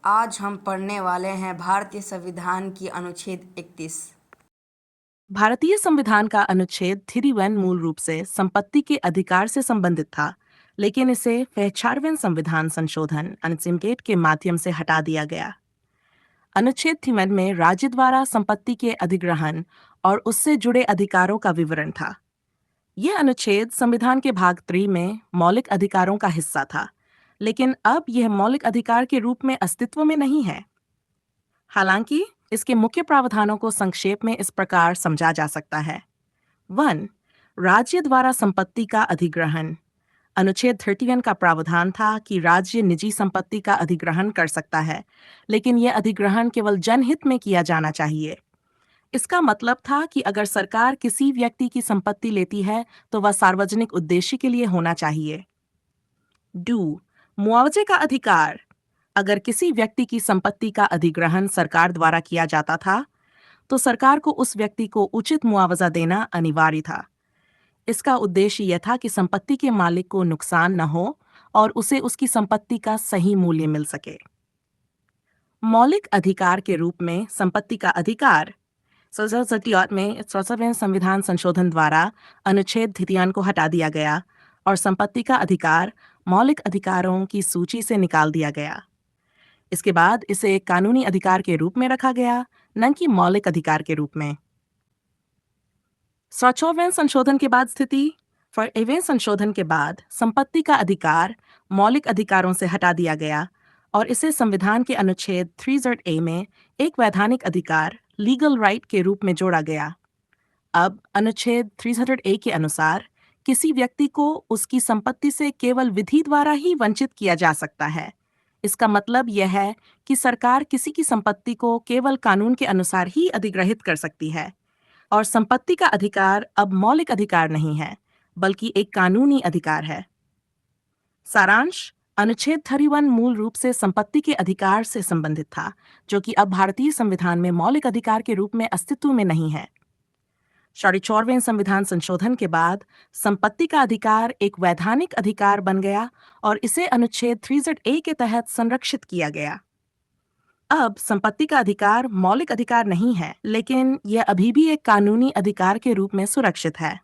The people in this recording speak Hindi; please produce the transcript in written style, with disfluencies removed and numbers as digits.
आज हम पढ़ने वाले हैं भारतीय संविधान की अनुच्छेद 31। भारतीय संविधान का अनुच्छेद 31 मूल रूप से संपत्ति के अधिकार से संबंधित था, लेकिन इसे 46वें संविधान संशोधन अनसिमकेट के माध्यम से हटा दिया गया। अनुच्छेद 31 में राज्य द्वारा संपत्ति के अधिग्रहण और उससे जुड़े अधिकारों का विवरण था। यह अनुच्छेद संविधान के भाग 3 में मौलिक अधिकारों का हिस्सा था, लेकिन अब यह मौलिक अधिकार के रूप में अस्तित्व में नहीं है। हालांकि इसके मुख्य प्रावधानों को संक्षेप में इस प्रकार समझा जा सकता है। 1. राज्य द्वारा संपत्ति का अधिग्रहण। अनुच्छेद 31 का प्रावधान था कि राज्य निजी संपत्ति का अधिग्रहण कर सकता है, लेकिन यह अधिग्रहण केवल जनहित में किया जाना चाहिए। इसका मतलब था कि अगर सरकार किसी व्यक्ति की संपत्ति लेती है तो वह सार्वजनिक उद्देश्य के लिए होना चाहिए। 2. मुआवजे का अधिकार। अगर किसी व्यक्ति की संपत्ति का अधिग्रहण सरकार द्वारा किया जाता था, तो सरकार को उस व्यक्ति को उचित मुआवजा देना अनिवार्य था। इसका उद्देश्य यह था कि संपत्ति के मालिक को नुकसान न हो और उसे उसकी संपत्ति का सही मूल्य मिल सके। मौलिक अधिकार के रूप में संपत्ति का अधिकार 1967 में 67वें संविधान संशोधन द्वारा अनुच्छेद 31 को हटा दिया गया और संपत्ति का अधिकार मौलिक अधिकारों की सूची से निकाल दिया गया। इसके बाद इसे एक कानूनी अधिकार के रूप में रखा गया, न कि मौलिक अधिकार के रूप में। 104वें संशोधन के बाद स्थिति 4वें संशोधन के बाद संपत्ति का अधिकार मौलिक अधिकारों से हटा दिया गया और इसे संविधान के अनुच्छेद 30A में एक वैधानिक अधिकार लीगल राइट के रूप में जोड़ा गया। अब अनुच्छेद 300A के अनुसार किसी व्यक्ति को उसकी संपत्ति से केवल विधि द्वारा ही वंचित किया जा सकता है। इसका मतलब यह है कि सरकार किसी की संपत्ति को केवल कानून के अनुसार ही अधिग्रहित कर सकती है और संपत्ति का अधिकार अब मौलिक अधिकार नहीं है, बल्कि एक कानूनी अधिकार है। सारांश: अनुच्छेद 31 मूल रूप से संपत्ति के अधिकार से संबंधित था, जो कि अब भारतीय संविधान में मौलिक अधिकार के रूप में अस्तित्व में नहीं है। 44वें संविधान संशोधन के बाद संपत्ति का अधिकार एक वैधानिक अधिकार बन गया और इसे अनुच्छेद 30A के तहत संरक्षित किया गया। अब संपत्ति का अधिकार मौलिक अधिकार नहीं है, लेकिन यह अभी भी एक कानूनी अधिकार के रूप में सुरक्षित है।